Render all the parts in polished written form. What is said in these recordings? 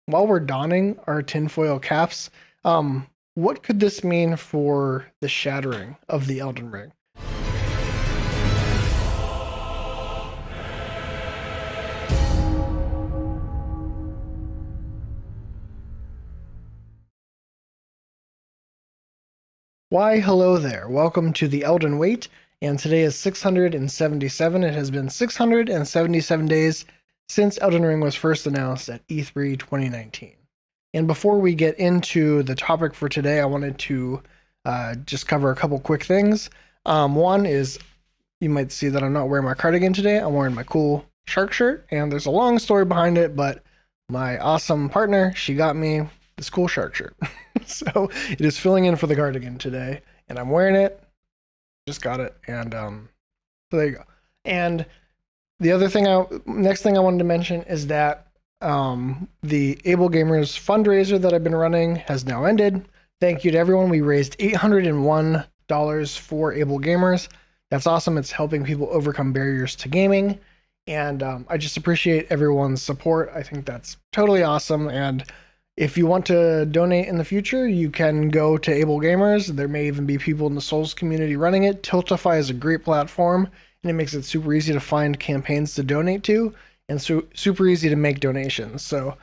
while we're donning our tinfoil caps, what could this mean for the shattering of the Elden Ring? Why, hello there. Welcome to the Elden Wait, and today is 677. It has been 677 days since Elden Ring was first announced at E3 2019. And before we get into the topic for today, I wanted to just cover a couple quick things. One is you might see that I'm not wearing my cardigan today. I'm wearing my cool shark shirt, and there's a long story behind it, but my awesome partner, she got me this cool shark shirt. So it is filling in for the cardigan today, and I'm wearing it. Just got it, and so there you go. And the other thing, next thing I wanted to mention is that the Able Gamers fundraiser that I've been running has now ended. Thank you to everyone. We raised $801 for Able Gamers. That's awesome. It's helping people overcome barriers to gaming, and I just appreciate everyone's support. I think that's totally awesome, and if you want to donate in the future, you can go to Able Gamers. There may even be people in the Souls community running it. Tiltify is a great platform, and it makes it super easy to find campaigns to donate to, and super easy to make donations. So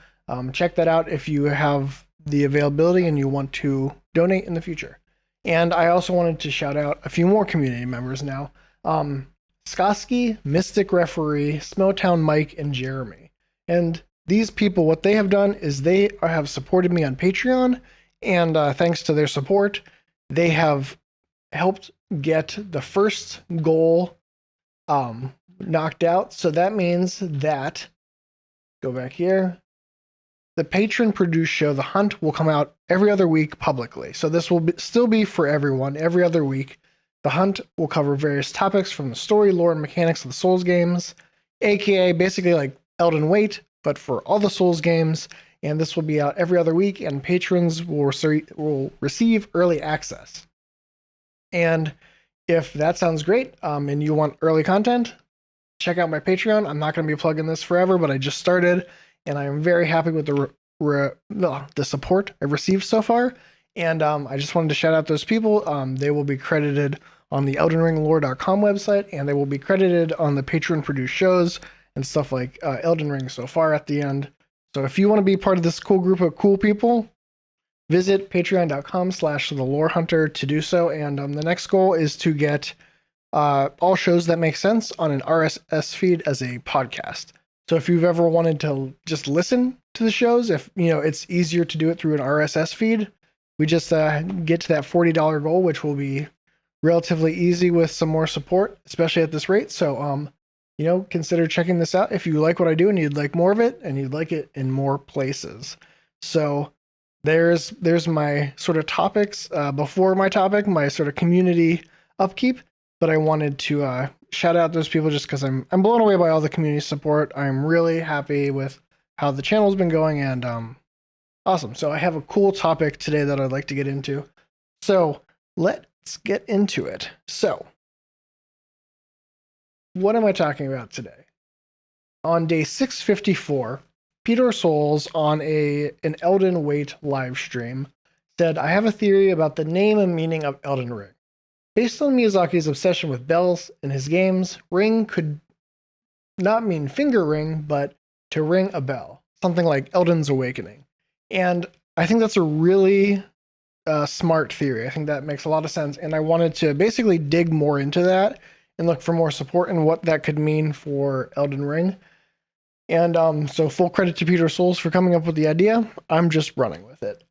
check that out if you have the availability and you want to donate in the future. And I also wanted to shout out a few more community members now. Skoski, Mystic Referee, Smelltown Mike, and Jeremy. And these people, what they have done is they have supported me on Patreon, and thanks to their support, they have helped get the first goal knocked out. So that means that, go back here, the patron-produced show, The Hunt, will come out every other week publicly. So this will still be for everyone, every other week. The Hunt will cover various topics from the story, lore, and mechanics of the Souls games, aka basically like Elden Wait, but for all the Souls games, and this will be out every other week, and patrons will receive early access. And if that sounds great, and you want early content, check out my Patreon. I'm not going to be plugging this forever, but I just started, and I am very happy with the support I've received so far. And I just wanted to shout out those people. They will be credited on the EldenRingLore.com website, and they will be credited on the patron-produced shows and stuff like Elden Ring so far at the end. So if you want to be part of this cool group of cool people, visit patreon.com/thelorehunter to do so. And the next goal is to get all shows that make sense on an RSS feed as a podcast. So if you've ever wanted to just listen to the shows, if you know it's easier to do it through an RSS feed, we just get to that $40 goal, which will be relatively easy with some more support, especially at this rate. So consider checking this out if you like what I do and you'd like more of it and you'd like it in more places. So there's my sort of topics before my topic, my sort of community upkeep. But I wanted to shout out those people just because I'm blown away by all the community support. I'm really happy with how the channel's been going, and awesome. So I have a cool topic today that I'd like to get into. So let's get into it. So what am I talking about today? On day 654, Pidor Souls on an Elden Wait live stream said, "I have a theory about the name and meaning of Elden Ring. Based on Miyazaki's obsession with bells in his games, ring could not mean finger ring, but to ring a bell. Something like Elden's Awakening." And I think that's a really smart theory. I think that makes a lot of sense. And I wanted to basically dig more into that and look for more support and what that could mean for Elden Ring. And so full credit to Pidor Souls for coming up with the idea. I'm just running with it.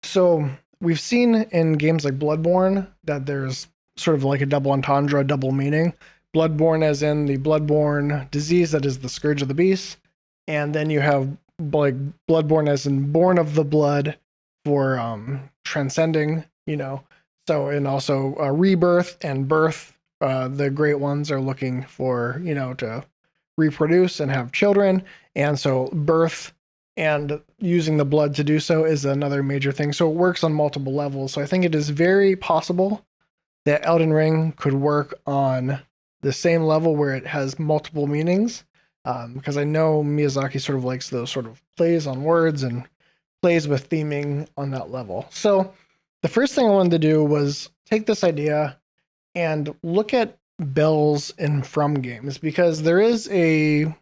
So we've seen in games like Bloodborne that there's sort of like a double entendre, double meaning. Bloodborne as in the bloodborne disease that is the scourge of the beast. And then you have like Bloodborne as in born of the blood for transcending, So, and also rebirth and birth. The great ones are looking for, to reproduce and have children. And so birth and using the blood to do so is another major thing. So it works on multiple levels. So I think it is very possible that Elden Ring could work on the same level where it has multiple meanings. because I know Miyazaki sort of likes those sort of plays on words and plays with theming on that level. So the first thing I wanted to do was take this idea and look at bells in From games, because there is a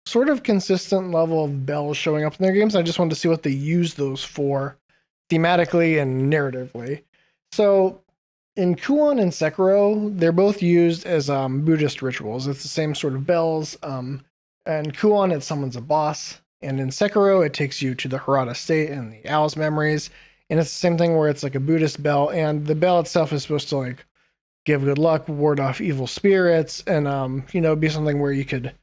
sort of consistent level of bells showing up in their games. I just wanted to see what they use those for thematically and narratively. So in Kuon and Sekiro, they're both used as Buddhist rituals. It's the same sort of bells. And Kuon, it summons a boss. And in Sekiro, it takes you to the Harada state and the owl's memories. And it's the same thing where it's like a Buddhist bell. And the bell itself is supposed to like give good luck, ward off evil spirits, and be something where you could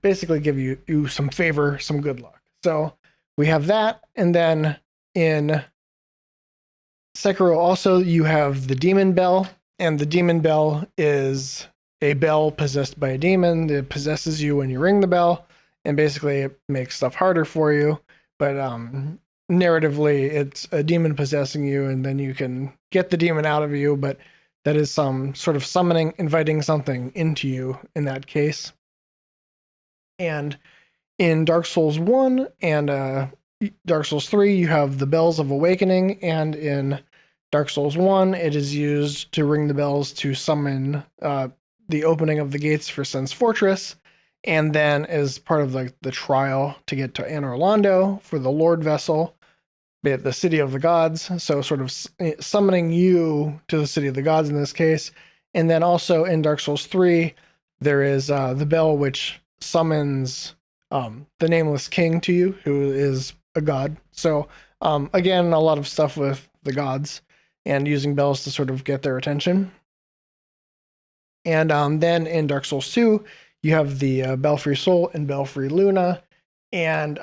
basically give you some favor, some good luck. So we have that, and then in Sekiro also you have the demon bell, and the demon bell is a bell possessed by a demon that possesses you when you ring the bell, and basically it makes stuff harder for you. But narratively, it's a demon possessing you, and then you can get the demon out of you, but that is some sort of summoning, inviting something into you in that case. And in Dark Souls 1 and Dark Souls 3, you have the Bells of Awakening, and in Dark Souls 1, it is used to ring the bells to summon the opening of the gates for Sen's Fortress, and then as part of like the trial to get to Anor Londo for the Lord Vessel, the City of the Gods, so sort of summoning you to the City of the Gods in this case. And then also in Dark Souls 3, there is the bell which summons the Nameless King to you, who is a god. So again, a lot of stuff with the gods and using bells to sort of get their attention. And then in Dark Souls 2, you have the Belfry Soul and Belfry Luna, and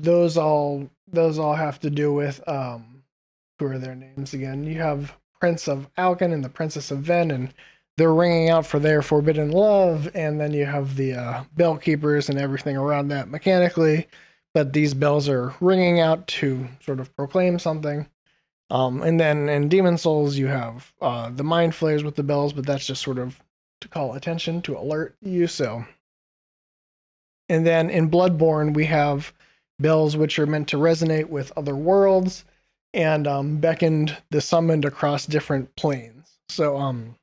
those all have to do with who are their names again? You have Prince of Alkin and the Princess of Ven, and they're ringing out for their forbidden love. And then you have the bell keepers and everything around that mechanically, but these bells are ringing out to sort of proclaim something. And then in Demon Souls, you have the Mind Flayers with the bells, but that's just sort of to call attention, to alert you. So, and then in Bloodborne, we have bells which are meant to resonate with other worlds and beckoned the summoned across different planes. So, and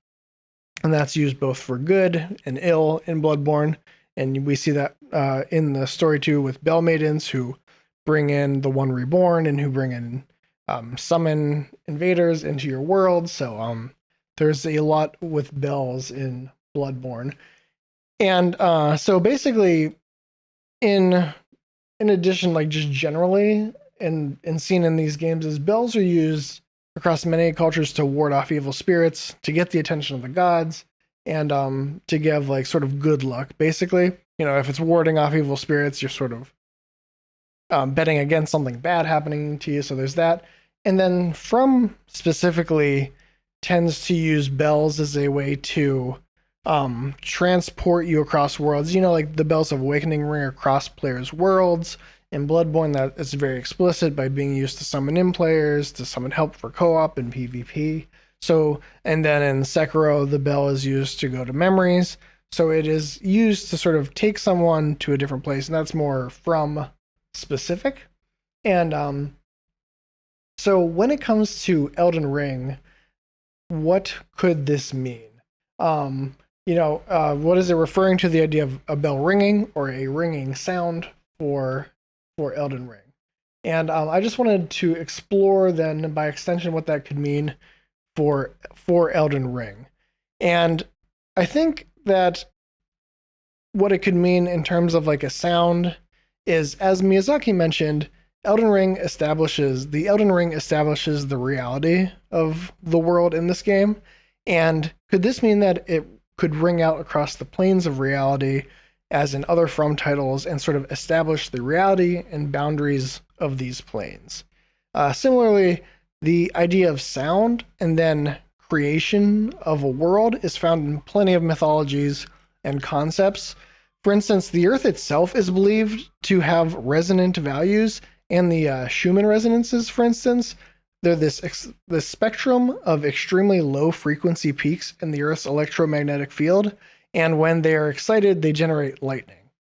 that's used both for good and ill in Bloodborne. And we see that in the story too with Bell Maidens who bring in the One Reborn and who bring in summon invaders into your world. So there's a lot with bells in Bloodborne. And so basically in addition, like just generally and seen in these games, is bells are used across many cultures to ward off evil spirits, to get the attention of the gods, and to give like sort of good luck. Basically, if it's warding off evil spirits, you're sort of betting against something bad happening to you. So there's that. And then From specifically tends to use bells as a way to transport you across worlds. Like the Bells of Awakening ring across players' worlds. In Bloodborne, that is very explicit by being used to summon in players, to summon help for co-op and PvP. So, and then in Sekiro, the bell is used to go to memories. So it is used to sort of take someone to a different place, and that's more From specific. And so when it comes to Elden Ring, what could this mean? What is it referring to, the idea of a bell ringing or a ringing sound for Elden Ring? And I just wanted to explore then by extension what that could mean for Elden Ring. And I think that what it could mean in terms of like a sound is, as Miyazaki mentioned, the Elden Ring establishes the reality of the world in this game. And could this mean that it could ring out across the planes of reality as in other From titles and sort of establish the reality and boundaries of these planes? Similarly, the idea of sound and then creation of a world is found in plenty of mythologies and concepts. For instance, the Earth itself is believed to have resonant values, and the Schumann resonances, for instance, they're this spectrum of extremely low frequency peaks in the Earth's electromagnetic field, and when they are excited, they generate lightning.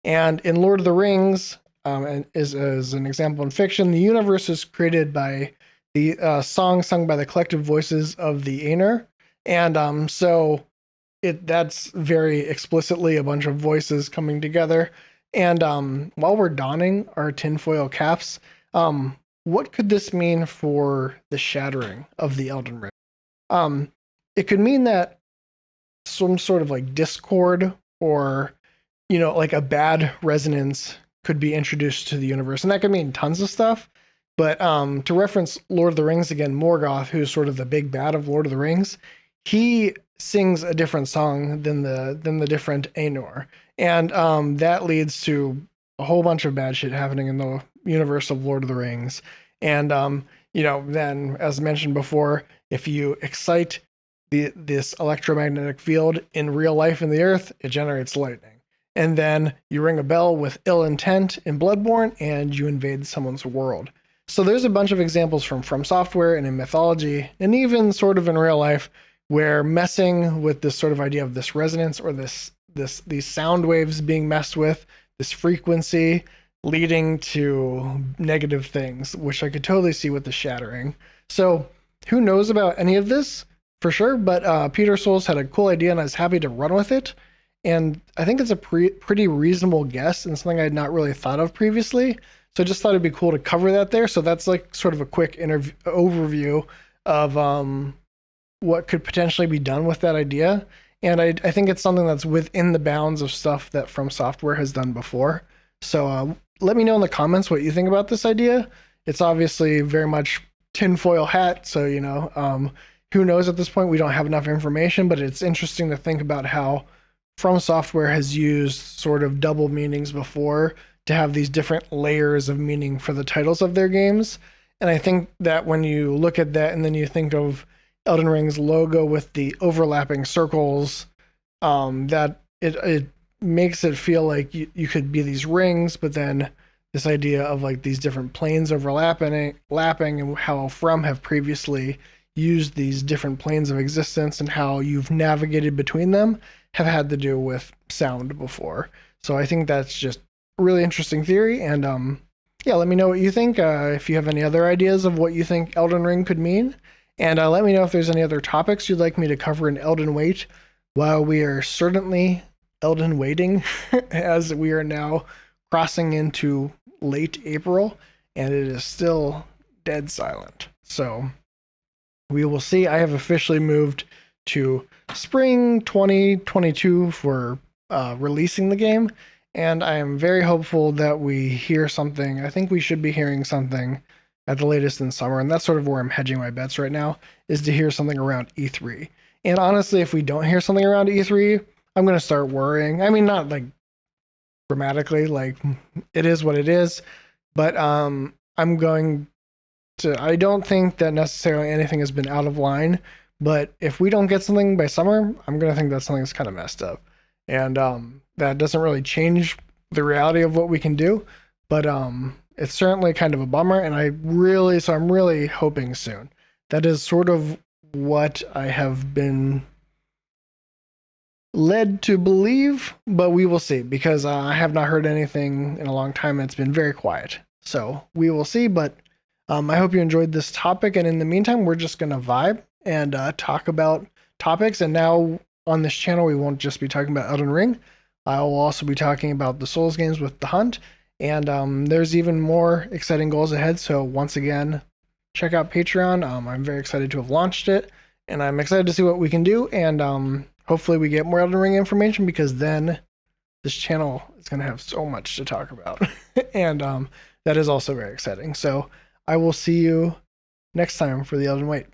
And in Lord of the Rings, and as an example in fiction, the universe is created by the song sung by the collective voices of the Aenir. And so that's very explicitly a bunch of voices coming together. And while we're donning our tinfoil caps, what could this mean for the shattering of the Elden Ring? Um, it could mean that some sort of like discord or like a bad resonance could be introduced to the universe, and that could mean tons of stuff. But to reference Lord of the Rings again, Morgoth, who's sort of the big bad of Lord of the Rings, he sings a different song than the different Aenor, and that leads to a whole bunch of bad shit happening in the universe of Lord of the Rings. And then as mentioned before, if you excite this electromagnetic field in real life in the Earth, it generates lightning. And then you ring a bell with ill intent in Bloodborne, and you invade someone's world. So there's a bunch of examples from software and in mythology, and even sort of in real life, where messing with this sort of idea of this resonance or these sound waves being messed with, this frequency leading to negative things, which I could totally see with the shattering. So who knows about any of this for sure? But Pidor Souls had a cool idea, and I was happy to run with it. And I think it's a pretty reasonable guess and something I had not really thought of previously. So I just thought it'd be cool to cover that there. So that's like sort of a quick overview of what could potentially be done with that idea. And I think it's something that's within the bounds of stuff that From Software has done before. So let me know in the comments what you think about this idea. It's obviously very much tinfoil hat. So, who knows at this point? We don't have enough information, but it's interesting to think about how From Software has used sort of double meanings before to have these different layers of meaning for the titles of their games. And I think that when you look at that and then you think of Elden Ring's logo with the overlapping circles, that it makes it feel like you could be these rings, but then this idea of like these different planes overlapping, and how From have previously used these different planes of existence and how you've navigated between them have had to do with sound before. So I think that's just a really interesting theory. And let me know what you think. If you have any other ideas of what you think Elden Ring could mean. And let me know if there's any other topics you'd like me to cover in Elden Wait while we are certainly Elden waiting as we are now crossing into late April and it is still dead silent. So we will see. I have officially moved to spring 2022 for releasing the game, and I am very hopeful that we hear something. I think we should be hearing something at the latest in summer, and that's sort of where I'm hedging my bets right now, is to hear something around E3. And honestly, if we don't hear something around E3, I'm going to start worrying. I mean, not like dramatically, like it is what it is, but I'm going to, I don't think that necessarily anything has been out of line, but if we don't get something by summer, I'm going to think that something's kind of messed up. And that doesn't really change the reality of what we can do, but it's certainly kind of a bummer. And I'm really hoping soon. That is sort of what I have been led to believe, but we will see, because I have not heard anything in a long time. It's been very quiet. So we will see, but I hope you enjoyed this topic. And in the meantime, we're just going to vibe and talk about topics. And now on this channel, we won't just be talking about Elden Ring. I will also be talking about the Souls games with The Hunt. And there's even more exciting goals ahead. So once again, check out Patreon. I'm very excited to have launched it, and I'm excited to see what we can do. And hopefully we get more Elden Ring information, because then this channel is going to have so much to talk about. And that is also very exciting. So I will see you next time for the Elden Wait.